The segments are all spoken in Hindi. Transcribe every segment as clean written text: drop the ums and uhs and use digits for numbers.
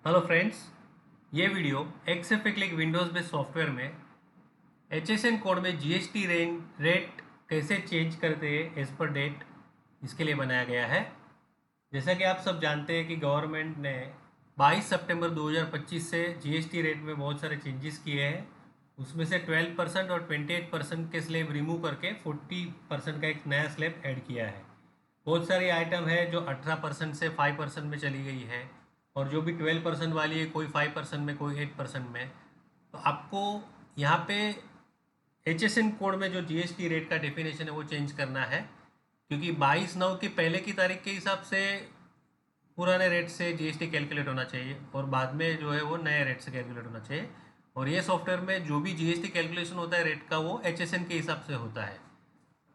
हेलो फ्रेंड्स, ये video accept click Windows based software में HSN कोड में जीएसटी रेट कैसे चेंज करते हैं एज पर डेट, इसके लिए बनाया गया है। जैसा कि आप सब जानते हैं कि गवर्नमेंट ने 22 सितंबर 2025 से जीएसटी रेट में बहुत सारे चेंजेस किए हैं। उसमें से 12% और 28% के स्लैब रिमूव करके 40% का एक नया स्लैब ऐड किया है। बहुत सारी आइटम है जो 18% से 5% में चली गई है, और जो भी 12% वाली है, कोई 5% में, कोई 8% में। तो आपको यहाँ पे HSN कोड में जो जीएसटी रेट का डेफिनेशन है वो चेंज करना है, क्योंकि 22/9 की पहले की तारीख के हिसाब से पुराने रेट से जीएसटी कैलकुलेट होना चाहिए, और बाद में जो है वो नए रेट से कैलकुलेट होना चाहिए। और ये सॉफ्टवेयर में जो भी जीएसटी कैलकुलेशन होता है रेट का, वो HSN के हिसाब से होता है।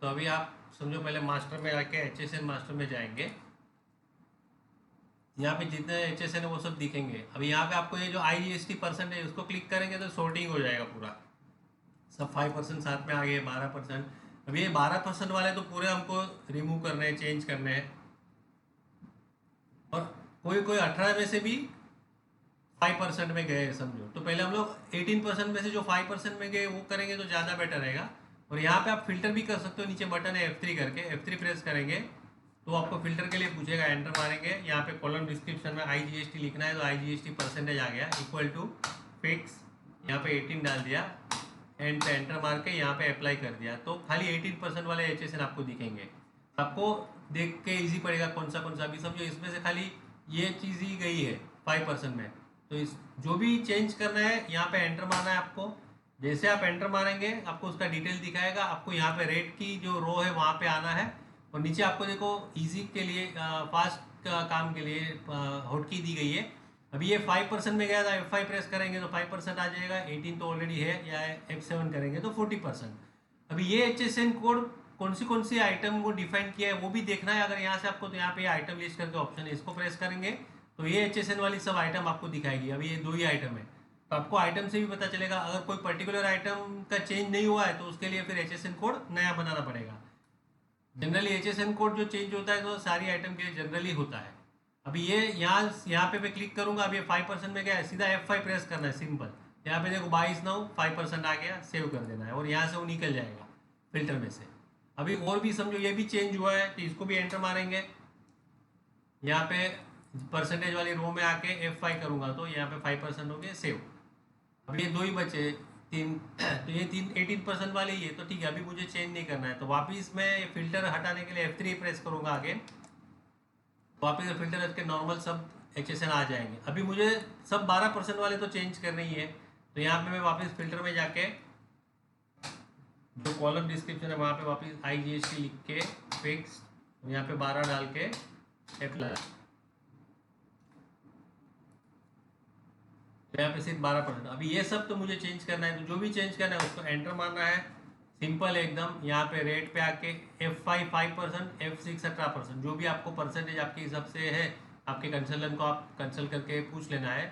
तो अभी आप समझो, पहले मास्टर में आके HSN मास्टर में जाएंगे। यहाँ पे जितने HSN है वो सब दिखेंगे। अभी यहाँ पे आपको ये जो IGST परसेंट है उसको क्लिक करेंगे तो सॉर्टिंग हो जाएगा पूरा। सब 5% साथ में आ गए, 12%। अभी ये 12% वाले तो पूरे हमको रिमूव करने हैं, चेंज करने हैं। और कोई कोई 18 में से भी 5% में गए समझो, तो पहले हम लोग 18% में से जो 5% में गए वो करेंगे तो ज़्यादा बेटर रहेगा। और यहाँ पे आप फिल्टर भी कर सकते हो, नीचे बटन है F3 करके, F3 प्रेस करेंगे तो आपको फिल्टर के लिए पूछेगा, एंटर मारेंगे। यहाँ पे कॉलम डिस्क्रिप्शन में IGST लिखना है, तो IGST परसेंटेज आ गया इक्वल टू फिक्स, यहाँ पे 18 डाल दिया, एंड पे एंटर मार के यहाँ पे अप्लाई कर दिया, तो खाली 18% वाले HSN आपको दिखेंगे। आपको देख के इजी पड़ेगा कौन सा भी। समझो इसमें से खाली ये चीज़ ही गई है 5% में, तो इस जो भी चेंज करना है यहाँ पे एंटर मारना है आपको। जैसे आप एंटर मारेंगे आपको उसका डिटेल दिखाएगा। आपको यहाँ पे रेट की जो रो है वहाँ पे आना है, और नीचे आपको देखो इजी के लिए, फास्ट काम के लिए हॉट की दी गई है। अभी ये 5% में गया था, F5 प्रेस करेंगे तो 5% आ जाएगा, 18 तो ऑलरेडी है, या F7 करेंगे तो 40%। अभी ये HSN कोड कौन सी आइटम को डिफाइन किया है वो भी देखना है। अगर यहाँ से आपको, तो यहाँ पे आइटम लिस्ट करके ऑप्शन है, इसको प्रेस करेंगे तो ये HSN वाली सब आइटम आपको दिखाएगी। अभी ये 2 ही आइटम है, तो आपको आइटम से भी पता चलेगा। अगर कोई पर्टिकुलर आइटम का चेंज नहीं हुआ है तो उसके लिए फिर HSN कोड नया बनाना पड़ेगा। जनरली HSN कोड जो चेंज होता है तो सारी आइटम के लिए जनरली होता है। अभी ये यहाँ पे मैं क्लिक करूंगा, अभी ये 5% में गया है, सीधा F5 प्रेस करना है, सिंपल। यहाँ पे देखो 22/9 5% आ गया, सेव कर देना है, और यहाँ से वो निकल जाएगा फिल्टर में से। अभी और भी समझो ये भी चेंज हुआ है, तो इसको भी एंटर मारेंगे। यहाँ पे परसेंटेज वाली रो में आके F5 करूंगा तो यहाँ पे 5% हो गया, सेव। अब ये 2 ही बचे, 3 तो ये 18% वाले ही है, तो ठीक है, अभी मुझे चेंज नहीं करना है। तो वापिस मैं फिल्टर हटाने के लिए F3 प्रेस करूंगा आगे, वापिस फिल्टर हट के नॉर्मल सब HSN आ जाएंगे। अभी मुझे सब 12% वाले तो चेंज करने ही है, तो यहाँ पे मैं वापस फिल्टर में जाके जो कॉलम डिस्क्रिप्शन है वहाँ पे वापस IGST लिख के फिक्स, यहाँ पे 12 डाल के अप्लाई, तो यहाँ पे सिर्फ 12%। अभी ये सब तो मुझे चेंज करना है, तो जो भी चेंज करना है उसको एंटर मारना है, सिंपल एकदम। यहाँ पे रेट पे आके F5 5%, F6 18%, जो भी आपको परसेंटेज आपके हिसाब से है, आपके कंसल्टेंट को आप कंसल्ट करके पूछ लेना है।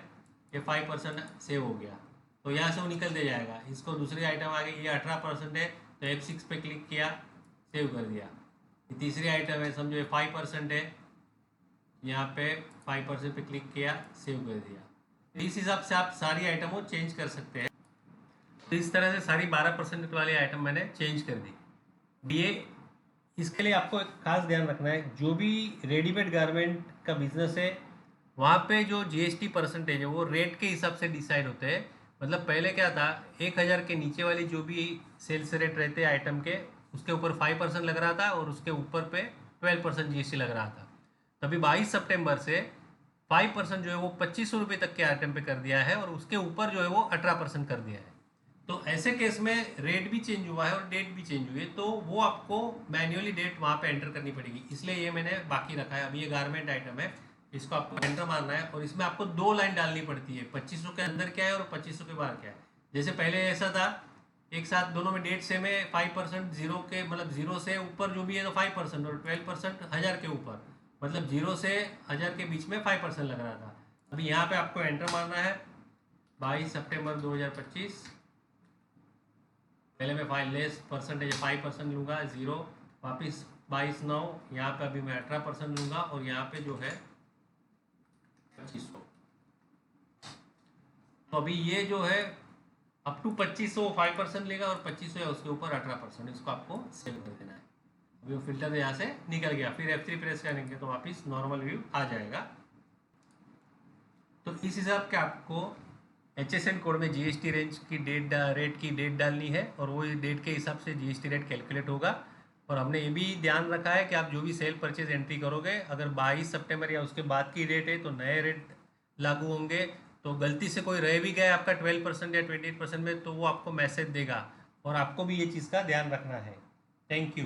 ये 5% सेव हो गया, तो यहाँ से वो निकल दे जाएगा। इसको दूसरी आइटम आ गई, ये 18% है, तो F6 पे क्लिक किया, सेव कर दिया। ये तीसरी आइटम है, समझो ये 5% है, यहाँ पे 5% पे क्लिक किया, सेव कर दिया। इस हिसाब से आप सारी आइटम को चेंज कर सकते हैं। तो इस तरह से सारी 12% वाली आइटम मैंने चेंज कर दी। ये इसके लिए आपको एक खास ध्यान रखना है, जो भी रेडीमेड गारमेंट का बिजनेस है वहाँ पे जो जीएसटी परसेंटेज है वो रेट के हिसाब से डिसाइड होते हैं। मतलब पहले क्या था, 1000 के नीचे वाली जो भी सेल्स रेट रहते हैं आइटम के, उसके ऊपर 5% लग रहा था, और उसके ऊपर पे 12% जीएसटी लग रहा था। तभी 22 सितंबर से 5% जो है वो 2500 रुपये तक के आइटम पे कर दिया है, और उसके ऊपर जो है वो 18% कर दिया है। तो ऐसे केस में रेट भी चेंज हुआ है और डेट भी चेंज हुई है, तो वो आपको मैन्युअली डेट वहाँ पे एंटर करनी पड़ेगी, इसलिए ये मैंने बाकी रखा है। अभी ये गारमेंट आइटम है, इसको आपको एंटर मारना है, और इसमें आपको 2 लाइन डालनी पड़ती है, 2500 के अंदर क्या है और 2500 के बाहर क्या है। जैसे पहले ऐसा था, एक साथ दोनों में डेट सेम है, 5% जीरो के, मतलब जीरो से ऊपर जो भी है तो 5%, और 12% 1000 के ऊपर, मतलब जीरो से 1000 के बीच में 5% लग रहा था। अभी यहाँ पे आपको एंटर मारना है, 22 सितंबर 2025। पहले मैं फाइव लेस परसेंटेज 5% लूँगा, ज़ीरो, वापस 22/9, यहाँ पे अभी मैं 18% लूँगा, और यहाँ पे जो है 2500। तो अभी ये जो है अप टू 2500 5% लेगा और 2500 या उसके ऊपर 18%, इसको आपको सेव कर देना है। अभी वो फिल्टर यहाँ से निकल गया, फिर F3 प्रेस करेंगे तो वापस नॉर्मल व्यू आ जाएगा। तो इस हिसाब के आपको HSN कोड में GST रेंज की रेट की डेट डालनी है और वो डेट के हिसाब से GST रेट कैलकुलेट होगा। और हमने ये भी ध्यान रखा है कि आप जो भी सेल परचेज एंट्री करोगे, अगर 22 सितंबर या उसके बाद की डेट है तो नए रेट लागू होंगे। तो गलती से कोई रह भी गया आपका 12% या 28% में, तो वो आपको मैसेज देगा और आपको भी ये चीज़ का ध्यान रखना है। Thank you.